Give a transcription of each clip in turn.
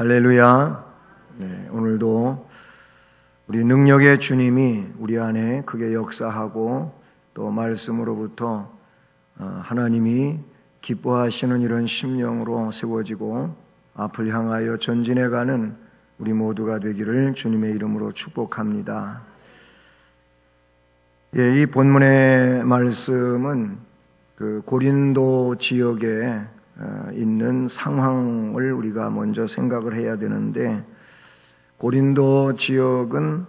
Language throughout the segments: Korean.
할렐루야. 네, 오늘도 우리 능력의 주님이 우리 안에 크게 역사하고 또 말씀으로부터 하나님이 기뻐하시는 이런 심령으로 세워지고 앞을 향하여 전진해가는 우리 모두가 되기를 주님의 이름으로 축복합니다. 이 본문의 말씀은 그 고린도 지역에 있는 상황을 우리가 먼저 생각을 해야 되는데, 고린도 지역은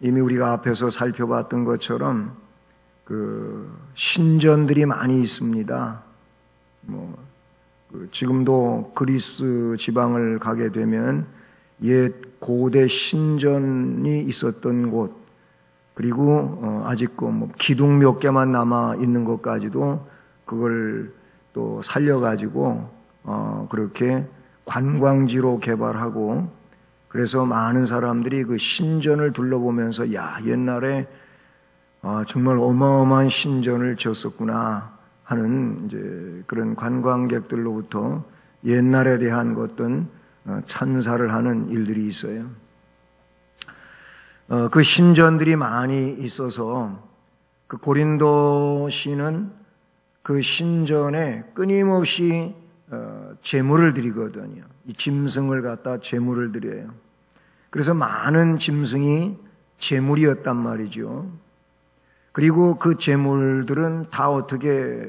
이미 우리가 앞에서 살펴봤던 것처럼 그 신전들이 많이 있습니다. 지금도 그리스 지방을 가게 되면 옛 고대 신전이 있었던 곳, 그리고 아직 기둥 몇 개만 남아 있는 것까지도 그걸 또 살려가지고 그렇게 관광지로 개발하고, 그래서 많은 사람들이 그 신전을 둘러보면서 야, 옛날에 정말 어마어마한 신전을 지었었구나 하는 이제 그런 관광객들로부터 옛날에 대한 어떤 찬사를 하는 일들이 있어요. 그 신전들이 많이 있어서 그 고린도시는 그 신전에 끊임없이 제물을 드리거든요. 이 짐승을 갖다 제물을 드려요. 그래서 많은 짐승이 제물이었단 말이죠. 그리고 그 제물들은 다 어떻게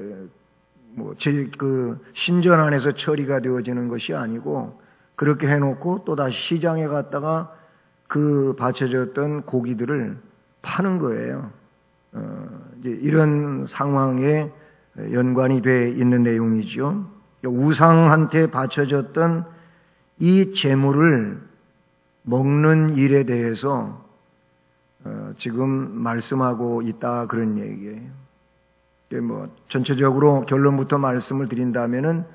그 신전 안에서 처리가 되어지는 것이 아니고, 그렇게 해놓고 또 다시 시장에 갔다가 그 바쳐졌던 고기들을 파는 거예요. 이제 이런 상황에 연관이 돼 있는 내용이죠. 우상한테 바쳐졌던 이 제물을 먹는 일에 대해서 지금 말씀하고 있다, 그런 얘기예요. 전체적으로 결론부터 말씀을 드린다면은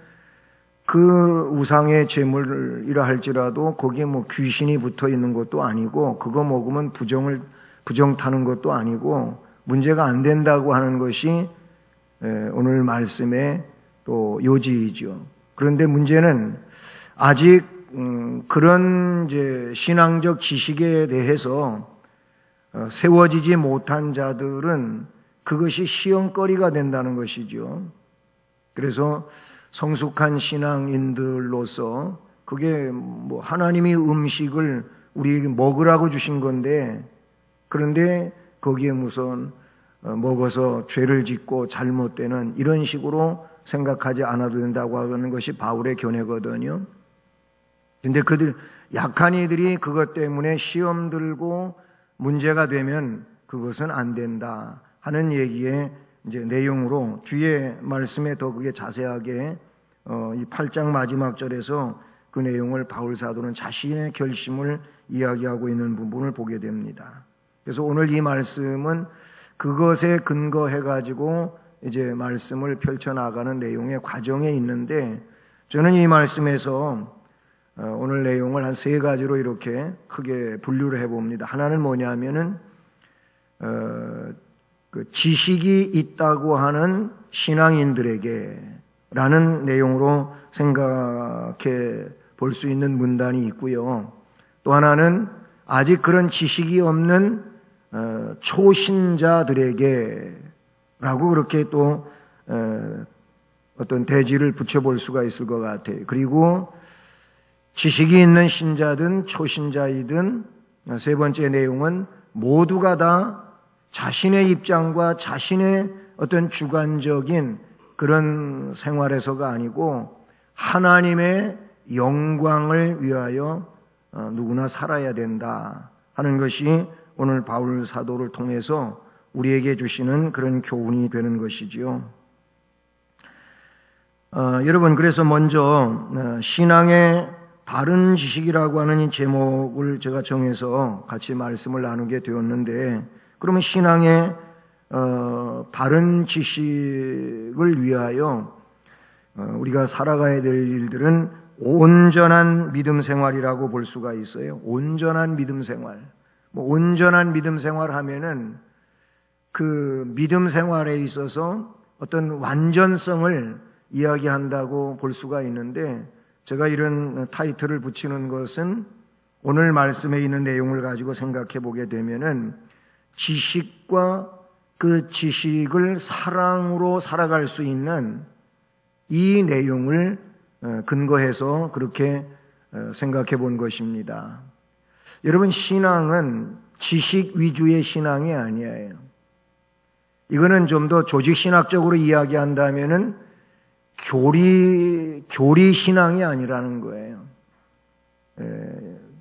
그 우상의 제물이라 할지라도 거기에 귀신이 붙어 있는 것도 아니고, 그거 먹으면 부정 타는 것도 아니고, 문제가 안 된다고 하는 것이 오늘 말씀의 또 요지이죠. 그런데 문제는 아직 그런 이제 신앙적 지식에 대해서 세워지지 못한 자들은 그것이 시험거리가 된다는 것이죠. 그래서 성숙한 신앙인들로서 그게 하나님이 음식을 우리에게 먹으라고 주신 건데, 그런데 거기에 무슨 먹어서 죄를 짓고 잘못되는 이런 식으로 생각하지 않아도 된다고 하는 것이 바울의 견해거든요. 근데 그들 약한 이들이 그것 때문에 시험 들고 문제가 되면 그것은 안 된다 하는 얘기의 이제 내용으로 뒤에 말씀에 더 그게 자세하게 이 8장 마지막 절에서 그 내용을 바울 사도는 자신의 결심을 이야기하고 있는 부분을 보게 됩니다. 그래서 오늘 이 말씀은 그것에 근거해가지고 이제 말씀을 펼쳐나가는 내용의 과정에 있는데, 저는 이 말씀에서 오늘 내용을 한 세 가지로 이렇게 크게 분류를 해봅니다. 하나는 뭐냐면은, 그 지식이 있다고 하는 신앙인들에게 라는 내용으로 생각해 볼 수 있는 문단이 있고요. 또 하나는 아직 그런 지식이 없는 초신자들에게 라고 그렇게 또 어떤 대지를 붙여볼 수가 있을 것 같아요. 그리고 지식이 있는 신자든 초신자이든 세 번째 내용은 모두가 다 자신의 입장과 자신의 어떤 주관적인 그런 생활에서가 아니고 하나님의 영광을 위하여 누구나 살아야 된다 하는 것이 오늘 바울 사도를 통해서 우리에게 주시는 그런 교훈이 되는 것이지요. 여러분, 그래서 먼저 신앙의 바른 지식이라고 하는 이 제목을 제가 정해서 같이 말씀을 나누게 되었는데, 그러면 신앙의 바른 지식을 위하여 우리가 살아가야 될 일들은 온전한 믿음 생활이라고 볼 수가 있어요. 온전한 믿음 생활. 온전한 믿음 생활 하면은 그 믿음 생활에 있어서 어떤 완전성을 이야기한다고 볼 수가 있는데, 제가 이런 타이틀을 붙이는 것은 오늘 말씀에 있는 내용을 가지고 생각해 보게 되면은 지식과 그 지식을 사랑으로 살아갈 수 있는 이 내용을 근거해서 그렇게 생각해 본 것입니다. 여러분, 신앙은 지식 위주의 신앙이 아니에요. 이거는 좀 더 조직신학적으로 이야기한다면은 교리 신앙이 아니라는 거예요.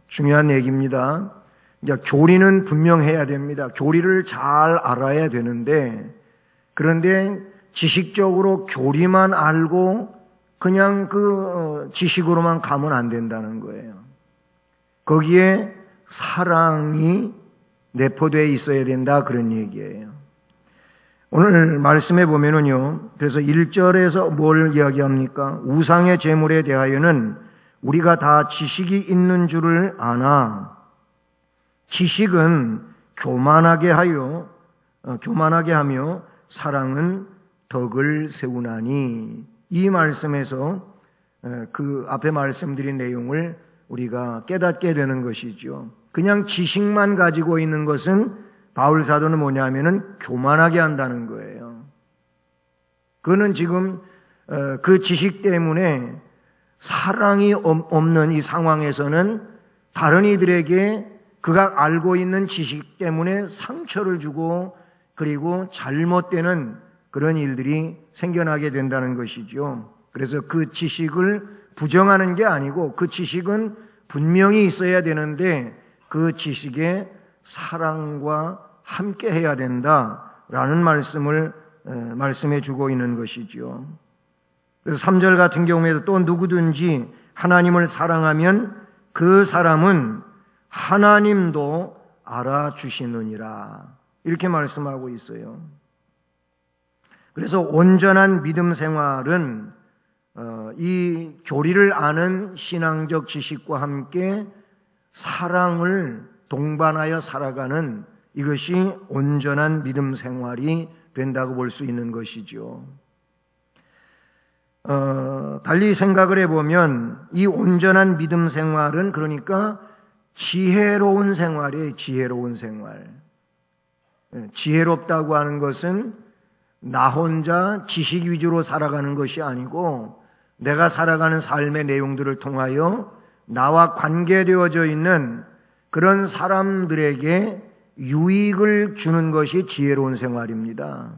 중요한 얘기입니다. 교리는 분명해야 됩니다. 교리를 잘 알아야 되는데, 그런데 지식적으로 교리만 알고 그냥 그 지식으로만 가면 안 된다는 거예요. 거기에 사랑이 내포되어 있어야 된다, 그런 얘기예요. 오늘 말씀해 보면은요, 그래서 1절에서 뭘 이야기합니까? 우상의 제물에 대하여는 우리가 다 지식이 있는 줄을 아나, 지식은 교만하게 하며 사랑은 덕을 세우나니, 이 말씀에서 그 앞에 말씀드린 내용을 우리가 깨닫게 되는 것이죠. 그냥 지식만 가지고 있는 것은 바울 사도는 뭐냐면은 교만하게 한다는 거예요. 그는 지금 그 지식 때문에 사랑이 없는 이 상황에서는 다른 이들에게 그가 알고 있는 지식 때문에 상처를 주고 그리고 잘못되는 그런 일들이 생겨나게 된다는 것이죠. 그래서 그 지식을 부정하는 게 아니고 그 지식은 분명히 있어야 되는데 그 지식에 사랑과 함께 해야 된다라는 말씀을 말씀해 주고 있는 것이죠. 그래서 3절 같은 경우에도 또 누구든지 하나님을 사랑하면 그 사람은 하나님도 알아주시느니라, 이렇게 말씀하고 있어요. 그래서 온전한 믿음 생활은 이 교리를 아는 신앙적 지식과 함께 사랑을 동반하여 살아가는 이것이 온전한 믿음 생활이 된다고 볼 수 있는 것이죠. 달리 생각을 해보면 이 온전한 믿음 생활은 그러니까 지혜로운 생활이에요. 지혜로운 생활. 지혜롭다고 하는 것은 나 혼자 지식 위주로 살아가는 것이 아니고 내가 살아가는 삶의 내용들을 통하여 나와 관계되어져 있는 그런 사람들에게 유익을 주는 것이 지혜로운 생활입니다.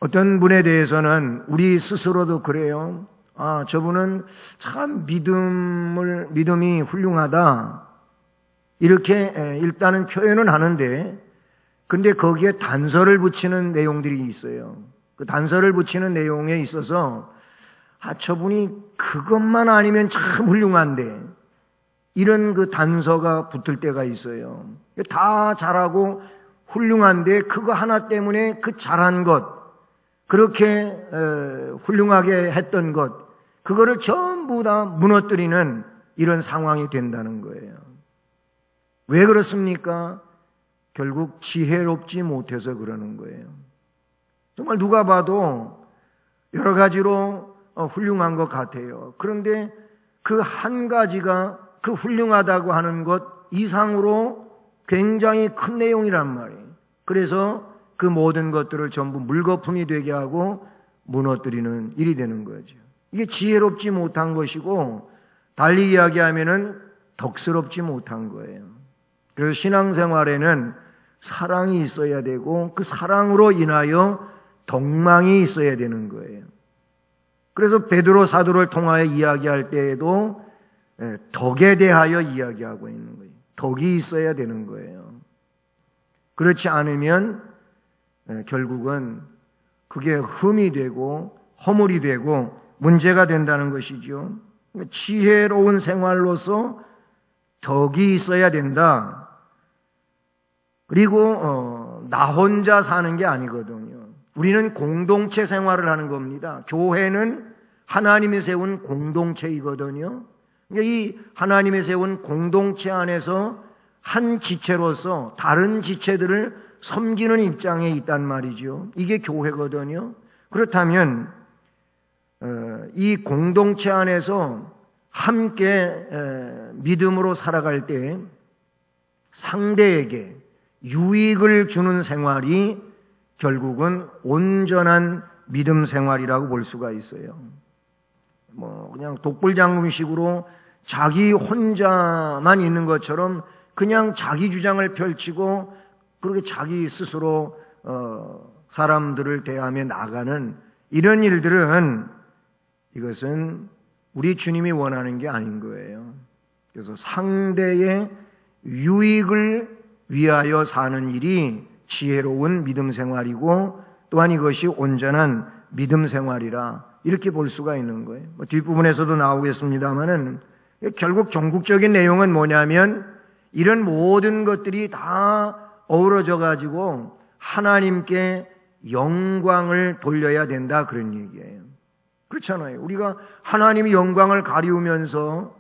어떤 분에 대해서는 우리 스스로도 그래요. 아, 저분은 참 믿음이 훌륭하다, 이렇게 일단은 표현은 하는데, 근데 거기에 단서를 붙이는 내용들이 있어요. 그 단서를 붙이는 내용에 있어서 저분이 그것만 아니면 참 훌륭한데, 이런 그 단서가 붙을 때가 있어요. 다 잘하고 훌륭한데 그거 하나 때문에 그 잘한 것, 그렇게 훌륭하게 했던 것, 그거를 전부 다 무너뜨리는 이런 상황이 된다는 거예요. 왜 그렇습니까? 결국 지혜롭지 못해서 그러는 거예요. 정말 누가 봐도 여러 가지로 훌륭한 것 같아요. 그런데 그 한 가지가 그 훌륭하다고 하는 것 이상으로 굉장히 큰 내용이란 말이에요. 그래서 그 모든 것들을 전부 물거품이 되게 하고 무너뜨리는 일이 되는 거죠. 이게 지혜롭지 못한 것이고, 달리 이야기하면은 덕스럽지 못한 거예요. 그래서 신앙생활에는 사랑이 있어야 되고 그 사랑으로 인하여 덕망이 있어야 되는 거예요. 그래서 베드로 사도를 통하여 이야기할 때에도 덕에 대하여 이야기하고 있는 거예요. 덕이 있어야 되는 거예요. 그렇지 않으면 결국은 그게 흠이 되고 허물이 되고 문제가 된다는 것이죠. 지혜로운 생활로서 덕이 있어야 된다. 그리고 나 혼자 사는 게 아니거든요. 우리는 공동체 생활을 하는 겁니다. 교회는 하나님이 세운 공동체이거든요. 이 하나님이 세운 공동체 안에서 한 지체로서 다른 지체들을 섬기는 입장에 있단 말이죠. 이게 교회거든요. 그렇다면 이 공동체 안에서 함께 믿음으로 살아갈 때 상대에게 유익을 주는 생활이 결국은 온전한 믿음 생활이라고 볼 수가 있어요. 그냥 독불장군식으로 자기 혼자만 있는 것처럼 그냥 자기 주장을 펼치고 그렇게 자기 스스로 사람들을 대하며 나가는 이런 일들은 이것은 우리 주님이 원하는 게 아닌 거예요. 그래서 상대의 유익을 위하여 사는 일이 지혜로운 믿음 생활이고 또한 이것이 온전한 믿음 생활이라 이렇게 볼 수가 있는 거예요. 뒷부분에서도 나오겠습니다만은 결국 종국적인 내용은 뭐냐면 이런 모든 것들이 다 어우러져 가지고 하나님께 영광을 돌려야 된다 그런 얘기예요. 그렇잖아요. 우리가 하나님의 영광을 가리우면서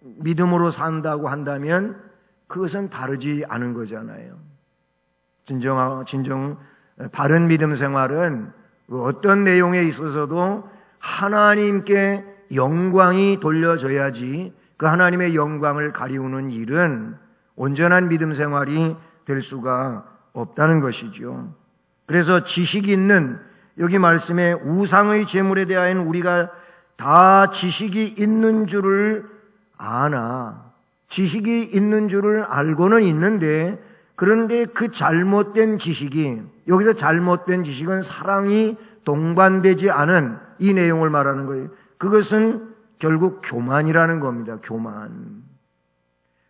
믿음으로 산다고 한다면 그것은 바르지 않은 거잖아요. 진정 바른 믿음 생활은 어떤 내용에 있어서도 하나님께 영광이 돌려져야지 그 하나님의 영광을 가리우는 일은 온전한 믿음 생활이 될 수가 없다는 것이죠. 그래서 지식이 있는 여기 말씀에 우상의 제물에 대하여는 우리가 다 지식이 있는 줄을 아나 지식이 있는 줄을 알고는 있는데 그런데 그 잘못된 지식이 여기서 잘못된 지식은 사랑이 동반되지 않은 이 내용을 말하는 거예요. 그것은 결국 교만이라는 겁니다. 교만.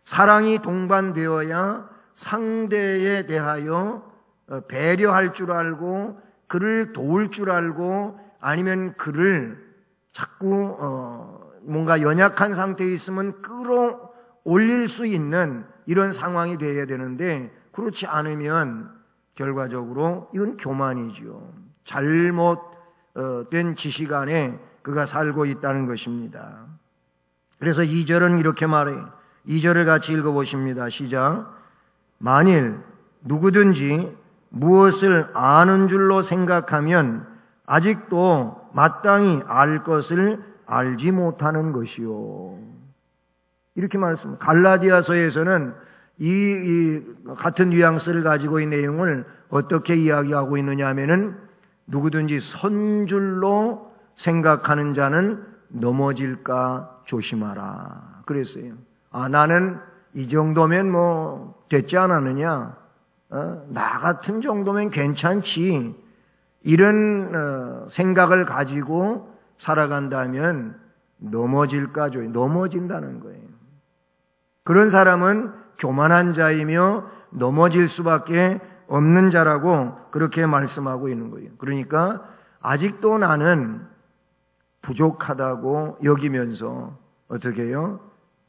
사랑이 동반되어야 상대에 대하여 배려할 줄 알고 그를 도울 줄 알고 아니면 그를 자꾸 뭔가 연약한 상태에 있으면 끌어올릴 수 있는 이런 상황이 되어야 되는데 그렇지 않으면 결과적으로 이건 교만이죠. 잘못된 지식 안에 그가 살고 있다는 것입니다. 그래서 2절은 이렇게 말해요. 2절을 같이 읽어보십니다. 시작. 만일 누구든지 무엇을 아는 줄로 생각하면 아직도 마땅히 알 것을 알지 못하는 것이요. 이렇게 말씀합니다. 갈라디아서에서는 이 같은 뉘앙스를 가지고 있는 내용을 어떻게 이야기하고 있느냐 하면은 누구든지 선줄로 생각하는 자는 넘어질까 조심하라. 그랬어요. 나는 이 정도면 됐지 않았느냐? 나 같은 정도면 괜찮지. 이런 생각을 가지고 살아간다면 넘어진다는 거예요. 그런 사람은 교만한 자이며 넘어질 수밖에 없는 자라고 그렇게 말씀하고 있는 거예요. 그러니까 아직도 나는 부족하다고 여기면서 어떻게 해요?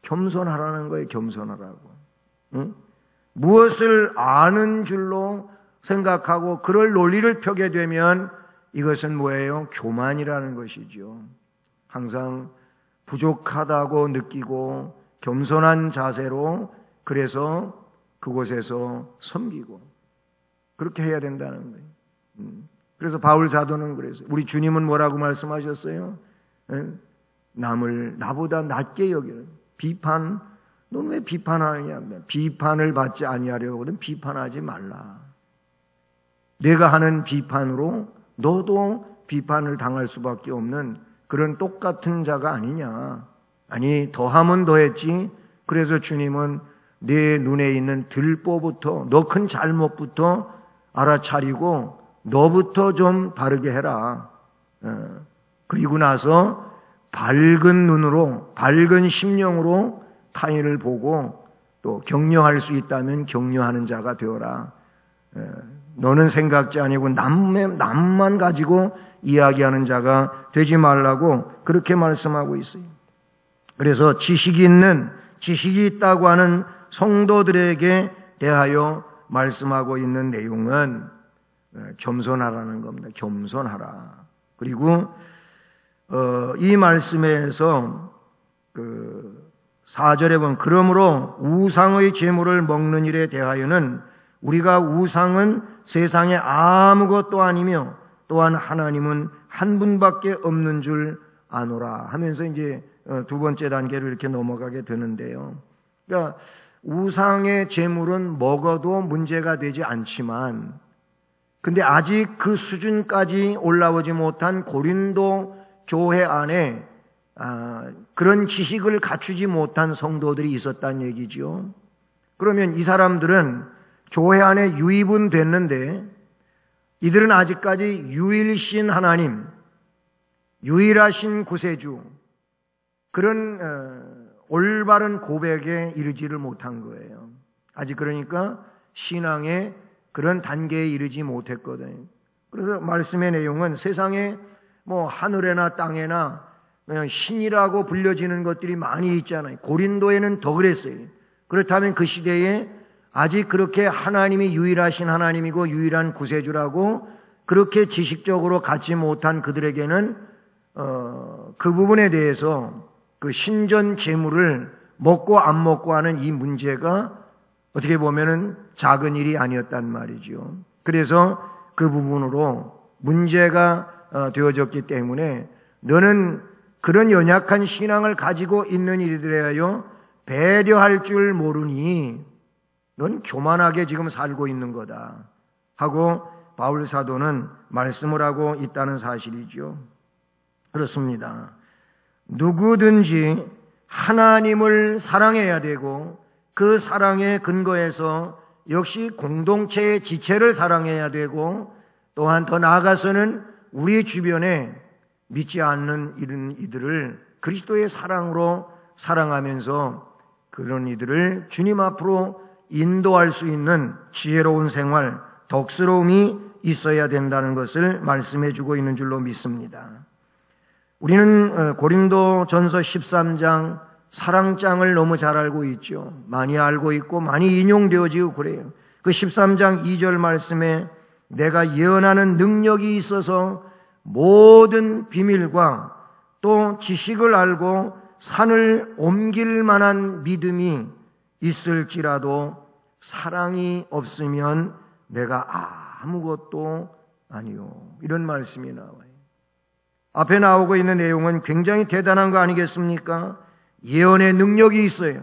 겸손하라는 거예요. 겸손하라고. 응? 무엇을 아는 줄로 생각하고 그럴 논리를 펴게 되면 이것은 뭐예요? 교만이라는 것이죠. 항상 부족하다고 느끼고 겸손한 자세로 그래서 그곳에서 섬기고 그렇게 해야 된다는 거예요. 그래서 바울 사도는 그랬어요. 우리 주님은 뭐라고 말씀하셨어요? 남을 나보다 낮게 여기는 비판, 넌 왜 비판하느냐? 비판을 받지 아니하려거든 비판하지 말라. 내가 하는 비판으로 너도 비판을 당할 수밖에 없는 그런 똑같은 자가 아니냐. 아니 더하면 더했지. 그래서 주님은 내 눈에 있는 들보부터 너 큰 잘못부터 알아차리고 너부터 좀 바르게 해라. 그리고 나서 밝은 눈으로 밝은 심령으로 타인을 보고 또 격려할 수 있다면 격려하는 자가 되어라. 너는 생각지 아니고 남만 가지고 이야기하는 자가 되지 말라고 그렇게 말씀하고 있어요. 그래서 지식이 있다고 하는 성도들에게 대하여 말씀하고 있는 내용은 겸손하라는 겁니다. 겸손하라. 그리고 이 말씀에서 4절에 보면 그러므로 우상의 제물을 먹는 일에 대하여는 우리가 우상은 세상에 아무것도 아니며 또한 하나님은 한 분밖에 없는 줄 아노라 하면서 이제 두 번째 단계로 이렇게 넘어가게 되는데요. 그러니까 우상의 제물은 먹어도 문제가 되지 않지만, 근데 아직 그 수준까지 올라오지 못한 고린도 교회 안에 그런 지식을 갖추지 못한 성도들이 있었다는 얘기죠. 그러면 이 사람들은 교회 안에 유입은 됐는데 이들은 아직까지 유일신 하나님, 유일하신 구세주, 그런 올바른 고백에 이르지를 못한 거예요. 아직 그러니까 신앙의 그런 단계에 이르지 못했거든요. 그래서 말씀의 내용은 세상에 뭐 하늘에나 땅에나 그냥 신이라고 불려지는 것들이 많이 있잖아요. 고린도에는 더 그랬어요. 그렇다면 그 시대에 아직 그렇게 하나님이 유일하신 하나님이고 유일한 구세주라고 그렇게 지식적으로 갖지 못한 그들에게는 그 부분에 대해서 그 신전 제물을 먹고 안 먹고 하는 이 문제가 어떻게 보면은 작은 일이 아니었단 말이죠. 그래서 그 부분으로 문제가 되어졌기 때문에 너는 그런 연약한 신앙을 가지고 있는 이들에 하여 배려할 줄 모르니 넌 교만하게 지금 살고 있는 거다 하고 바울 사도는 말씀을 하고 있다는 사실이죠. 그렇습니다. 누구든지 하나님을 사랑해야 되고 그 사랑의 근거에서 역시 공동체의 지체를 사랑해야 되고 또한 더 나아가서는 우리 주변에 믿지 않는 이런 이들을 그리스도의 사랑으로 사랑하면서 그런 이들을 주님 앞으로 인도할 수 있는 지혜로운 생활, 덕스러움이 있어야 된다는 것을 말씀해 주고 있는 줄로 믿습니다. 우리는 고린도 전서 13장 사랑장을 너무 잘 알고 있죠. 많이 알고 있고 많이 인용되어지고 그래요. 그 13장 2절 말씀에 내가 예언하는 능력이 있어서 모든 비밀과 또 지식을 알고 산을 옮길 만한 믿음이 있을지라도 사랑이 없으면 내가 아무것도 아니요. 이런 말씀이 나와요. 앞에 나오고 있는 내용은 굉장히 대단한 거 아니겠습니까? 예언의 능력이 있어요.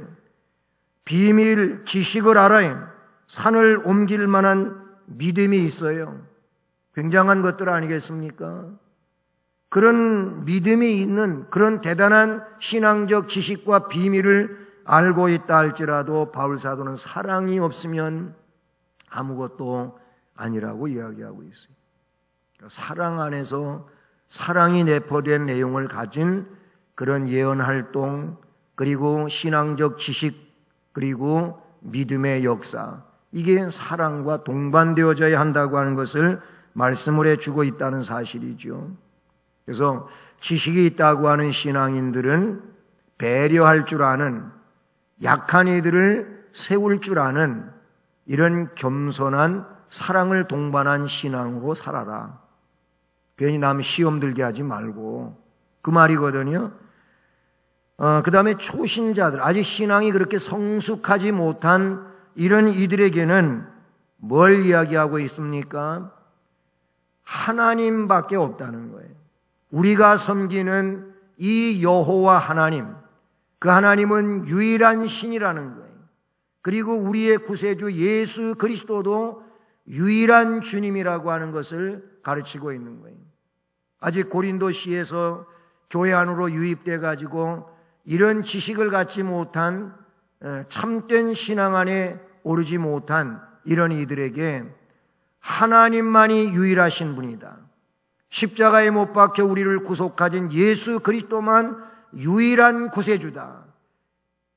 비밀, 지식을 알아요. 산을 옮길 만한 믿음이 있어요. 굉장한 것들 아니겠습니까? 그런 믿음이 있는 그런 대단한 신앙적 지식과 비밀을 알고 있다 할지라도 바울 사도는 사랑이 없으면 아무것도 아니라고 이야기하고 있어요. 사랑 안에서 사랑이 내포된 내용을 가진 그런 예언 활동, 그리고 신앙적 지식, 그리고 믿음의 역사, 이게 사랑과 동반되어져야 한다고 하는 것을 말씀을 해주고 있다는 사실이죠. 그래서 지식이 있다고 하는 신앙인들은 배려할 줄 아는, 약한 이들을 세울 줄 아는 이런 겸손한 사랑을 동반한 신앙으로 살아라. 괜히 남 시험 들게 하지 말고, 그 말이거든요. 그 다음에 초신자들, 아직 신앙이 그렇게 성숙하지 못한 이런 이들에게는 뭘 이야기하고 있습니까? 하나님밖에 없다는 거예요. 우리가 섬기는 이 여호와 하나님, 그 하나님은 유일한 신이라는 거예요. 그리고 우리의 구세주 예수 그리스도도 유일한 주님이라고 하는 것을 가르치고 있는 거예요. 아직 고린도시에서 교회 안으로 유입돼 가지고 이런 지식을 갖지 못한 참된 신앙 안에 오르지 못한 이런 이들에게 하나님만이 유일하신 분이다. 십자가에 못 박혀 우리를 구속하신 예수 그리스도만 유일한 구세주다.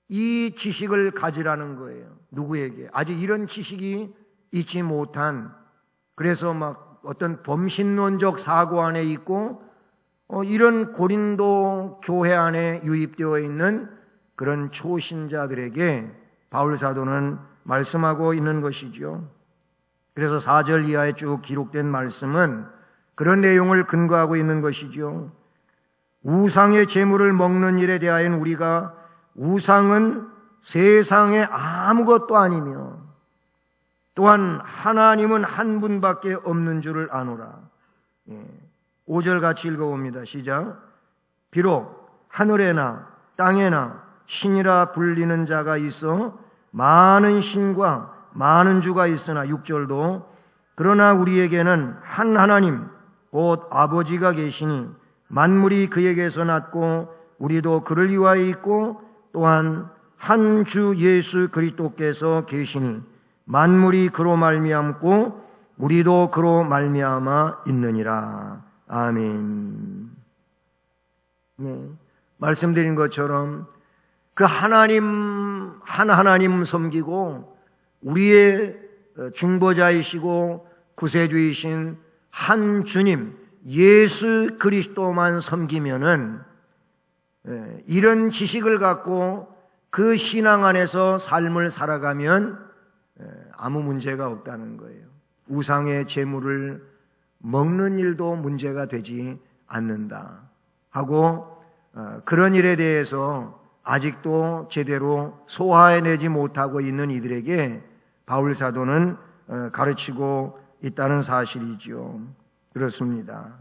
이 지식을 가지라는 거예요. 누구에게? 아직 이런 지식이 있지 못한, 그래서 막 어떤 범신론적 사고 안에 있고 이런 고린도 교회 안에 유입되어 있는 그런 초신자들에게 바울 사도는 말씀하고 있는 것이죠. 그래서 4절 이하에 쭉 기록된 말씀은 그런 내용을 근거하고 있는 것이죠. 우상의 제물을 먹는 일에 대하여는 우리가 우상은 세상에 아무것도 아니며 또한 하나님은 한 분밖에 없는 줄을 아노라. 5절 같이 읽어봅니다. 시작. 비록 하늘에나 땅에나 신이라 불리는 자가 있어 많은 신과 많은 주가 있으나 6절도 그러나 우리에게는 한 하나님 곧 아버지가 계시니 만물이 그에게서 났고 우리도 그를 위하여 있고 또한 한 주 예수 그리스도께서 계시니 만물이 그로 말미암고 우리도 그로 말미암아 있느니라. 아멘. 말씀드린 것처럼 그 하나님 한 하나님 섬기고 우리의 중보자이시고 구세주이신 한 주님 예수 그리스도만 섬기면은 이런 지식을 갖고 그 신앙 안에서 삶을 살아가면 아무 문제가 없다는 거예요. 우상의 재물을 먹는 일도 문제가 되지 않는다 하고 그런 일에 대해서 아직도 제대로 소화해내지 못하고 있는 이들에게 바울 사도는 가르치고 있다는 사실이지요. 그렇습니다.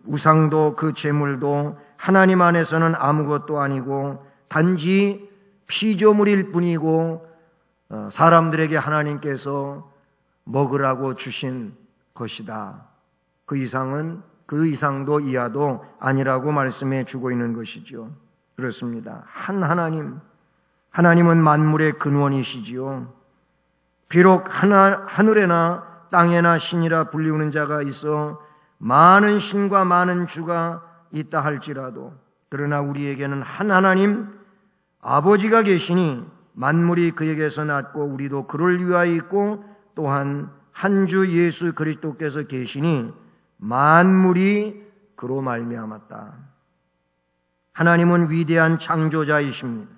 우상도 그 재물도 하나님 안에서는 아무것도 아니고 단지 피조물일 뿐이고 사람들에게 하나님께서 먹으라고 주신 것이다. 그 이상도 이하도 아니라고 말씀해 주고 있는 것이죠. 그렇습니다. 한 하나님은 만물의 근원이시지요. 비록 하늘에나 땅에나 신이라 불리우는 자가 있어 많은 신과 많은 주가 있다 할지라도 그러나 우리에게는 한 하나님 아버지가 계시니 만물이 그에게서 났고 우리도 그를 위하여 있고 또한 한 주 예수 그리스도께서 계시니 만물이 그로 말미암았다. 하나님은 위대한 창조자이십니다.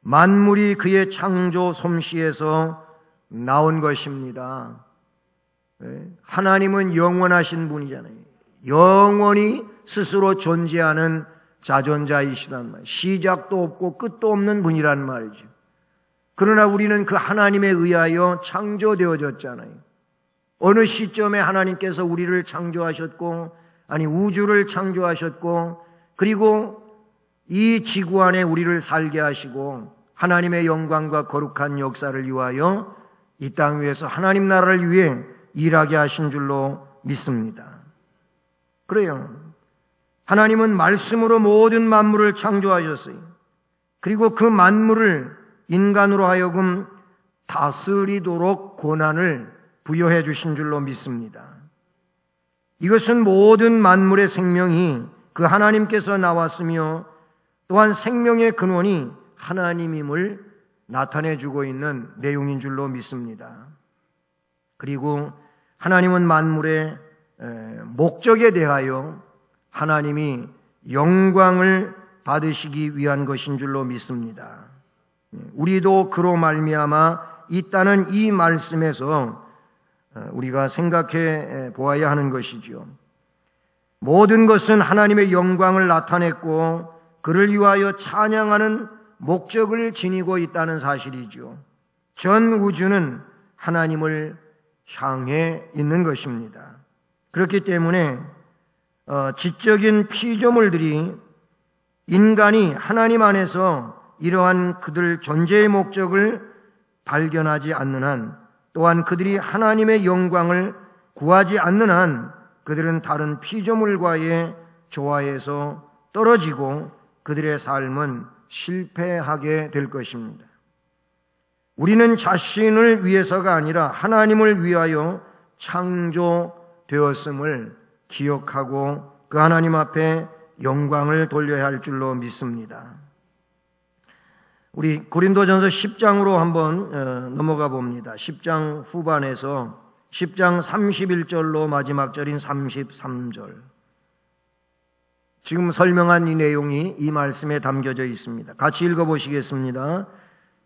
만물이 그의 창조 솜씨에서 나온 것입니다. 하나님은 영원하신 분이잖아요. 영원히 스스로 존재하는 자존자이시단 말이에요. 시작도 없고 끝도 없는 분이란 말이죠. 그러나 우리는 그 하나님에 의하여 창조되어졌잖아요. 어느 시점에 하나님께서 우리를 창조하셨고, 우주를 창조하셨고, 그리고 이 지구 안에 우리를 살게 하시고, 하나님의 영광과 거룩한 역사를 위하여 이 땅 위에서 하나님 나라를 위해 일하게 하신 줄로 믿습니다. 그래요. 하나님은 말씀으로 모든 만물을 창조하셨어요. 그리고 그 만물을 인간으로 하여금 다스리도록 권한을 부여해 주신 줄로 믿습니다. 이것은 모든 만물의 생명이 그 하나님께서 나왔으며 또한 생명의 근원이 하나님임을 나타내 주고 있는 내용인 줄로 믿습니다. 그리고 하나님은 만물의 목적에 대하여 하나님이 영광을 받으시기 위한 것인 줄로 믿습니다. 우리도 그로 말미암아 있다는 이 말씀에서 우리가 생각해 보아야 하는 것이죠. 모든 것은 하나님의 영광을 나타냈고 그를 위하여 찬양하는 목적을 지니고 있다는 사실이죠. 전 우주는 하나님을 향해 있는 것입니다. 그렇기 때문에 지적인 피조물들이 인간이 하나님 안에서 이러한 그들 존재의 목적을 발견하지 않는 한, 또한 그들이 하나님의 영광을 구하지 않는 한 그들은 다른 피조물과의 조화에서 떨어지고 그들의 삶은 실패하게 될 것입니다. 우리는 자신을 위해서가 아니라 하나님을 위하여 창조되었음을 기억하고 그 하나님 앞에 영광을 돌려야 할 줄로 믿습니다. 우리 고린도전서 10장으로 한번 넘어가 봅니다. 10장 후반에서 10장 31절로 마지막 절인 33절. 지금 설명한 이 내용이 이 말씀에 담겨져 있습니다. 같이 읽어보시겠습니다.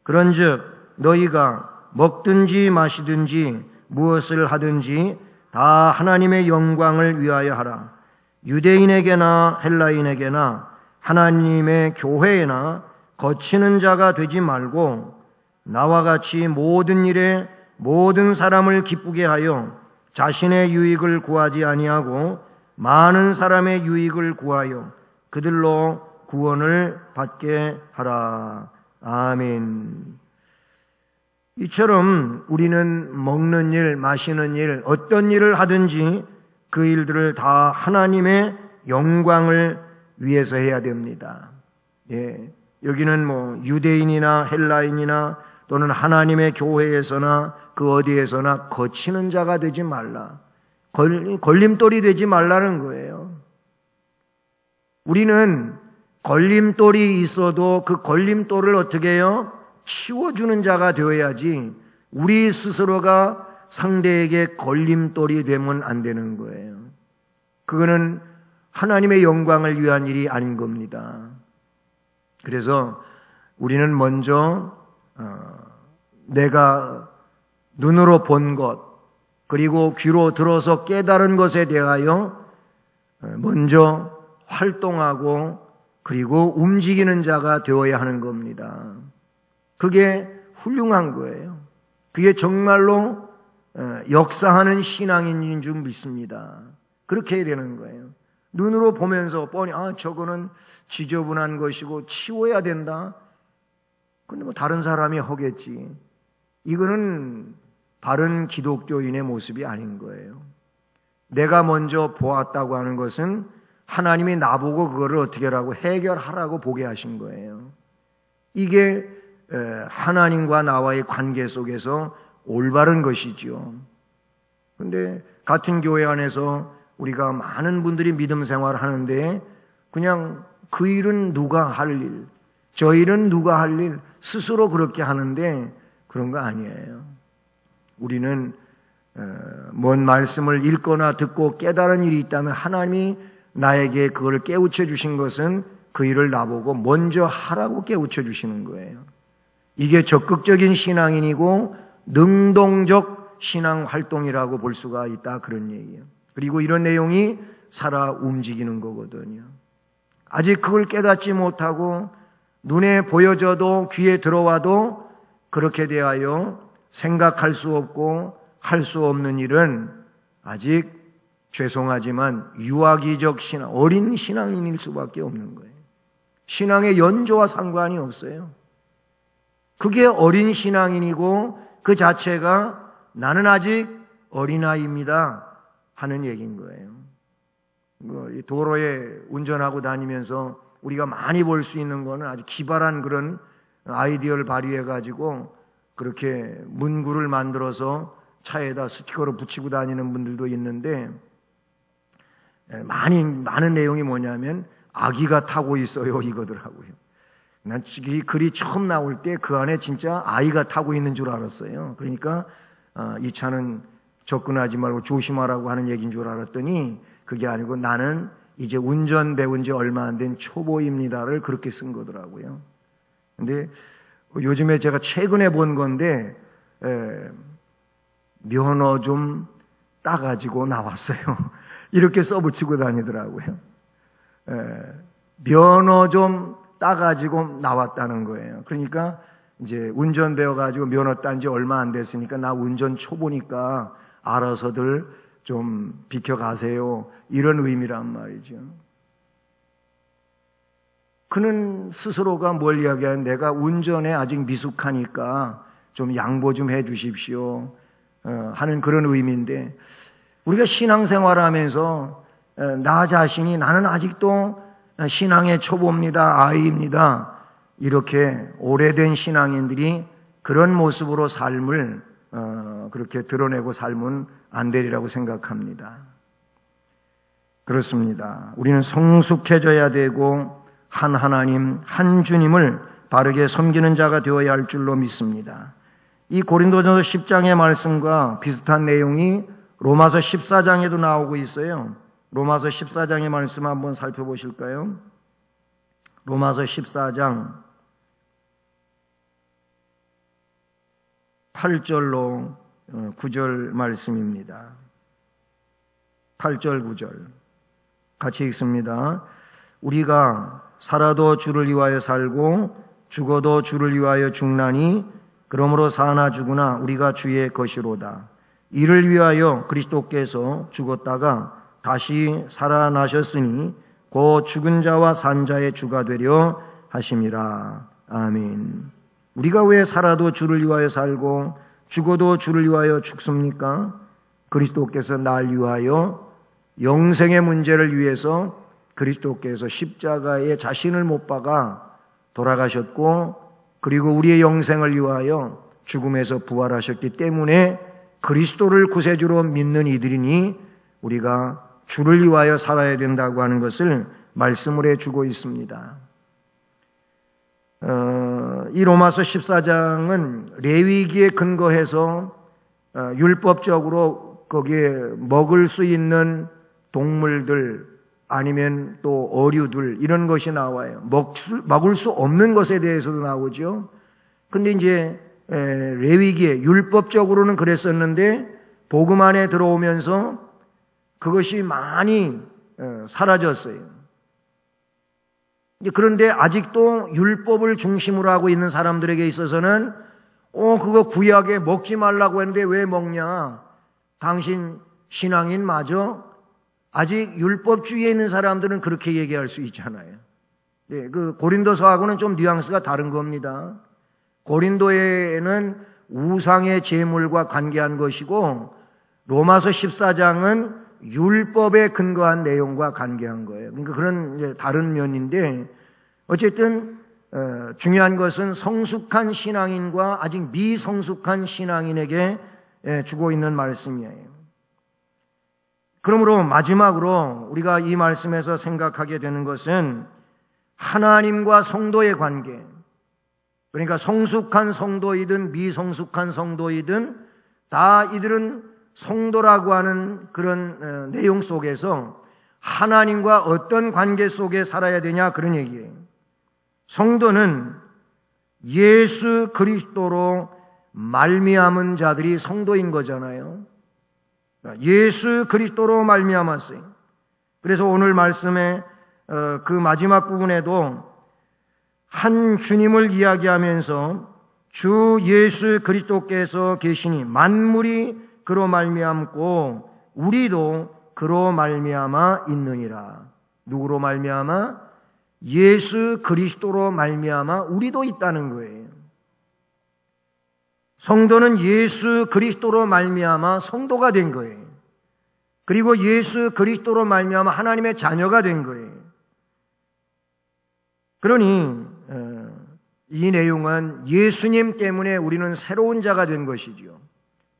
그런즉 너희가 먹든지 마시든지 무엇을 하든지 다 하나님의 영광을 위하여 하라. 유대인에게나 헬라인에게나 하나님의 교회에나 거치는 자가 되지 말고 나와 같이 모든 일에 모든 사람을 기쁘게 하여 자신의 유익을 구하지 아니하고 많은 사람의 유익을 구하여 그들로 구원을 받게 하라. 아멘. 이처럼 우리는 먹는 일, 마시는 일, 어떤 일을 하든지 그 일들을 다 하나님의 영광을 위해서 해야 됩니다. 예. 여기는 유대인이나 헬라인이나 또는 하나님의 교회에서나 그 어디에서나 거치는 자가 되지 말라. 걸림돌이 되지 말라는 거예요. 우리는 걸림돌이 있어도 그 걸림돌을 어떻게 해요? 치워주는 자가 되어야지 우리 스스로가 상대에게 걸림돌이 되면 안 되는 거예요. 그거는 하나님의 영광을 위한 일이 아닌 겁니다. 그래서 우리는 먼저 내가 눈으로 본 것 그리고 귀로 들어서 깨달은 것에 대하여 먼저 활동하고 그리고 움직이는 자가 되어야 하는 겁니다. 그게 훌륭한 거예요. 그게 정말로 역사하는 신앙인인 줄 믿습니다. 그렇게 해야 되는 거예요. 눈으로 보면서 뻔히 저거는 지저분한 것이고 치워야 된다. 근데 다른 사람이 하겠지. 이거는 바른 기독교인의 모습이 아닌 거예요. 내가 먼저 보았다고 하는 것은 하나님이 나보고 그거를 어떻게 하라고 해결하라고 보게 하신 거예요. 이게 하나님과 나와의 관계 속에서 올바른 것이죠. 그런데 같은 교회 안에서 우리가 많은 분들이 믿음 생활을 하는데 그냥 그 일은 누가 할 일, 저 일은 누가 할 일 스스로 그렇게 하는데 그런 거 아니에요. 우리는 뭔 말씀을 읽거나 듣고 깨달은 일이 있다면 하나님이 나에게 그걸 깨우쳐 주신 것은 그 일을 나보고 먼저 하라고 깨우쳐 주시는 거예요. 이게 적극적인 신앙인이고 능동적 신앙 활동이라고 볼 수가 있다 그런 얘기예요. 그리고 이런 내용이 살아 움직이는 거거든요. 아직 그걸 깨닫지 못하고 눈에 보여져도 귀에 들어와도 그렇게 대하여 생각할 수 없고 할 수 없는 일은 아직 죄송하지만 유아기적 신앙, 어린 신앙인일 수밖에 없는 거예요. 신앙의 연조와 상관이 없어요. 그게 어린 신앙인이고 그 자체가 나는 아직 어린아이입니다 하는 얘기인 거예요. 도로에 운전하고 다니면서 우리가 많이 볼 수 있는 거는 아주 기발한 그런 아이디어를 발휘해가지고 그렇게 문구를 만들어서 차에다 스티커로 붙이고 다니는 분들도 있는데 많은 내용이 뭐냐면 아기가 타고 있어요 이거더라고요. 난 이 글이 처음 나올 때 그 안에 진짜 아이가 타고 있는 줄 알았어요. 그러니까 이 차는 접근하지 말고 조심하라고 하는 얘기인 줄 알았더니 그게 아니고 나는 이제 운전 배운 지 얼마 안 된 초보입니다를 그렇게 쓴 거더라고요. 근데 요즘에 제가 최근에 본 건데 면허 좀 따가지고 나왔어요. 이렇게 써붙이고 다니더라고요. 면허 좀 따가지고 나왔다는 거예요. 그러니까 이제 운전 배워가지고 면허 딴 지 얼마 안 됐으니까 나 운전 초보니까 알아서들 좀 비켜가세요. 이런 의미란 말이죠. 그는 스스로가 뭘 이야기하는 내가 운전에 아직 미숙하니까 좀 양보 좀 해 주십시오 하는 그런 의미인데 우리가 신앙생활을 하면서 나 자신이 나는 아직도 신앙의 초보입니다. 아이입니다. 이렇게 오래된 신앙인들이 그런 모습으로 삶을 그렇게 드러내고 살면 안 되리라고 생각합니다. 그렇습니다. 우리는 성숙해져야 되고 한 하나님, 한 주님을 바르게 섬기는 자가 되어야 할 줄로 믿습니다. 이 고린도전서 10장의 말씀과 비슷한 내용이 로마서 14장에도 나오고 있어요. 로마서 14장의 말씀 한번 살펴보실까요? 로마서 14장 8절로 9절 말씀입니다. 8절 9절 같이 읽습니다. 우리가 살아도 주를 위하여 살고 죽어도 주를 위하여 죽나니 그러므로 사나 죽으나 우리가 주의 것이로다. 이를 위하여 그리스도께서 죽었다가 다시 살아나셨으니 곧 죽은 자와 산 자의 주가 되려 하심이라. 아멘. 우리가 왜 살아도 주를 위하여 살고 죽어도 주를 위하여 죽습니까? 그리스도께서 날 위하여 영생의 문제를 위해서 그리스도께서 십자가에 자신을 못 박아 돌아가셨고, 그리고 우리의 영생을 위하여 죽음에서 부활하셨기 때문에 그리스도를 구세주로 믿는 이들이니 우리가 주를 위하여 살아야 된다고 하는 것을 말씀을 해주고 있습니다. 이 로마서 14장은 레위기에 근거해서 율법적으로 거기에 먹을 수 있는 동물들 아니면 또 어류들 이런 것이 나와요. 먹을 수 없는 것에 대해서도 나오죠. 근데 이제 레위기에 율법적으로는 그랬었는데 복음 안에 들어오면서 그것이 많이 사라졌어요. 그런데 아직도 율법을 중심으로 하고 있는 사람들에게 있어서는 그거 구약에 먹지 말라고 했는데 왜 먹냐? 당신 신앙인 맞아? 아직 율법주의에 있는 사람들은 그렇게 얘기할 수 있잖아요. 네, 그 고린도서하고는 좀 뉘앙스가 다른 겁니다. 고린도에는 우상의 제물과 관계한 것이고 로마서 14장은 율법에 근거한 내용과 관계한 거예요. 그러니까 그런 이제 다른 면인데 어쨌든 중요한 것은 성숙한 신앙인과 아직 미성숙한 신앙인에게 주고 있는 말씀이에요. 그러므로 마지막으로 우리가 이 말씀에서 생각하게 되는 것은 하나님과 성도의 관계, 그러니까 성숙한 성도이든 미성숙한 성도이든 다 이들은 성도라고 하는 그런 내용 속에서 하나님과 어떤 관계 속에 살아야 되냐 그런 얘기예요. 성도는 예수 그리스도로 말미암은 자들이 성도인 거잖아요. 예수 그리스도로 말미암았어요. 그래서 오늘 말씀의 그 마지막 부분에도 한 주님을 이야기하면서 주 예수 그리스도께서 계시니 만물이 그로 말미암고 우리도 그로 말미암아 있느니라. 누구로 말미암아? 예수 그리스도로 말미암아 우리도 있다는 거예요. 성도는 예수 그리스도로 말미암아 성도가 된 거예요. 그리고 예수 그리스도로 말미암아 하나님의 자녀가 된 거예요. 그러니 이 내용은 예수님 때문에 우리는 새로운 자가 된 것이죠.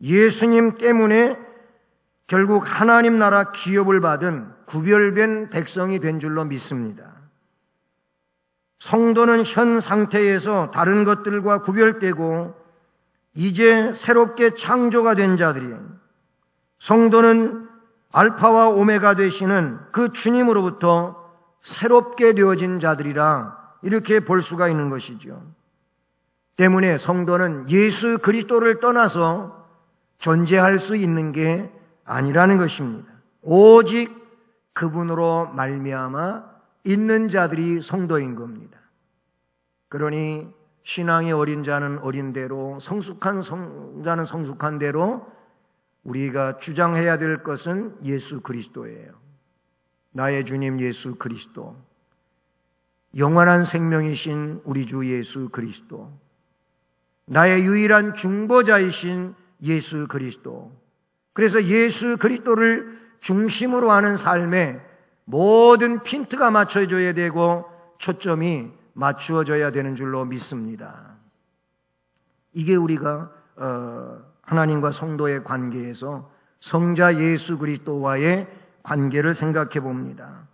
예수님 때문에 결국 하나님 나라 기업을 받은 구별된 백성이 된 줄로 믿습니다. 성도는 현 상태에서 다른 것들과 구별되고 이제 새롭게 창조가 된 자들이에요. 성도는 알파와 오메가 되시는 그 주님으로부터 새롭게 되어진 자들이라 이렇게 볼 수가 있는 것이죠. 때문에 성도는 예수 그리스도를 떠나서 존재할 수 있는 게 아니라는 것입니다. 오직 그분으로 말미암아 있는 자들이 성도인 겁니다. 그러니 신앙이 어린 자는 어린 대로, 성숙한 자는 성숙한 대로 우리가 주장해야 될 것은 예수 그리스도예요. 나의 주님 예수 그리스도, 영원한 생명이신 우리 주 예수 그리스도, 나의 유일한 중보자이신 예수 그리스도. 그래서 예수 그리스도를 중심으로 하는 삶에 모든 핀트가 맞춰져야 되고 초점이 맞추어져야 되는 줄로 믿습니다. 이게 우리가 하나님과 성도의 관계에서 성자 예수 그리스도와의 관계를 생각해 봅니다.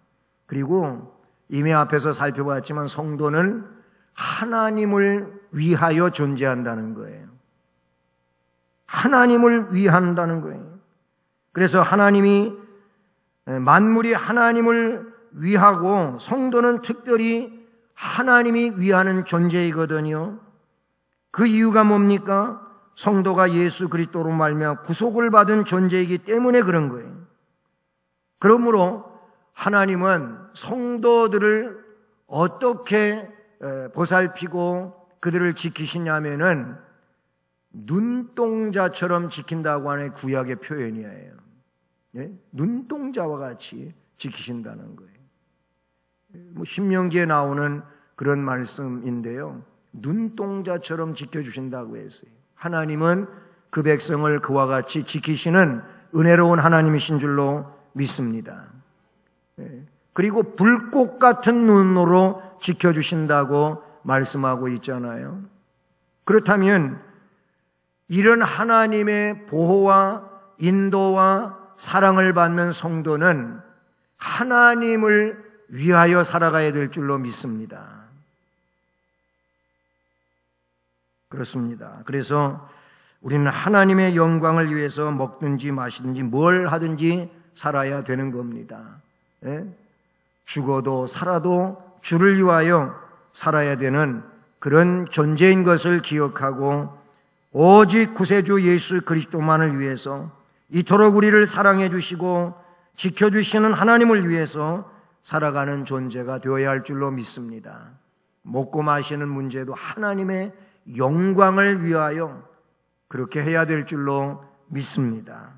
그리고 이미 앞에서 살펴봤지만 성도는 하나님을 위하여 존재한다는 거예요. 하나님을 위한다는 거예요. 그래서 만물이 하나님을 위하고 성도는 특별히 하나님이 위하는 존재이거든요. 그 이유가 뭡니까? 성도가 예수 그리스도로 말미암아 구속을 받은 존재이기 때문에 그런 거예요. 그러므로 하나님은 성도들을 어떻게 보살피고 그들을 지키시냐면은 눈동자처럼 지킨다고 하는 구약의 표현이에요. 예? 눈동자와 같이 지키신다는 거예요. 신명기에 나오는 그런 말씀인데요. 눈동자처럼 지켜주신다고 했어요. 하나님은 그 백성을 그와 같이 지키시는 은혜로운 하나님이신 줄로 믿습니다. 그리고 불꽃 같은 눈으로 지켜주신다고 말씀하고 있잖아요. 그렇다면 이런 하나님의 보호와 인도와 사랑을 받는 성도는 하나님을 위하여 살아가야 될 줄로 믿습니다. 그렇습니다. 그래서 우리는 하나님의 영광을 위해서 먹든지 마시든지 뭘 하든지 살아야 되는 겁니다. 예? 죽어도 살아도 주를 위하여 살아야 되는 그런 존재인 것을 기억하고 오직 구세주 예수 그리스도만을 위해서 이토록 우리를 사랑해 주시고 지켜주시는 하나님을 위해서 살아가는 존재가 되어야 할 줄로 믿습니다. 먹고 마시는 문제도 하나님의 영광을 위하여 그렇게 해야 될 줄로 믿습니다.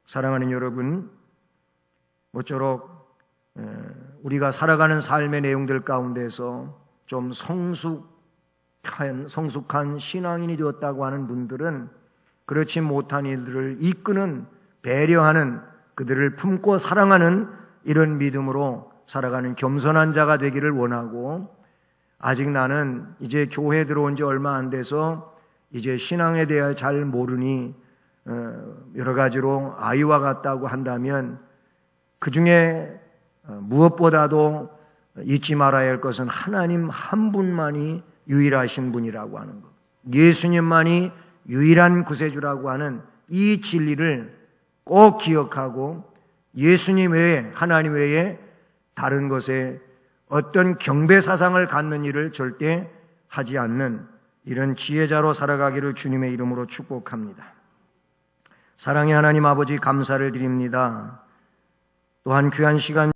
사랑하는 여러분, 모쪼록 우리가 살아가는 삶의 내용들 가운데서 좀 성숙한 신앙인이 되었다고 하는 분들은 그렇지 못한 이들을 이끄는, 배려하는, 그들을 품고 사랑하는 이런 믿음으로 살아가는 겸손한 자가 되기를 원하고, 아직 나는 이제 교회에 들어온 지 얼마 안 돼서 이제 신앙에 대해 잘 모르니 여러 가지로 아이와 같다고 한다면 그 중에 무엇보다도 잊지 말아야 할 것은 하나님 한 분만이 유일하신 분이라고 하는 것, 예수님만이 유일한 구세주라고 하는 이 진리를 꼭 기억하고 예수님 외에, 하나님 외에 다른 것에 어떤 경배사상을 갖는 일을 절대 하지 않는 이런 지혜자로 살아가기를 주님의 이름으로 축복합니다. 사랑의 하나님 아버지, 감사를 드립니다. 또한 귀한 시간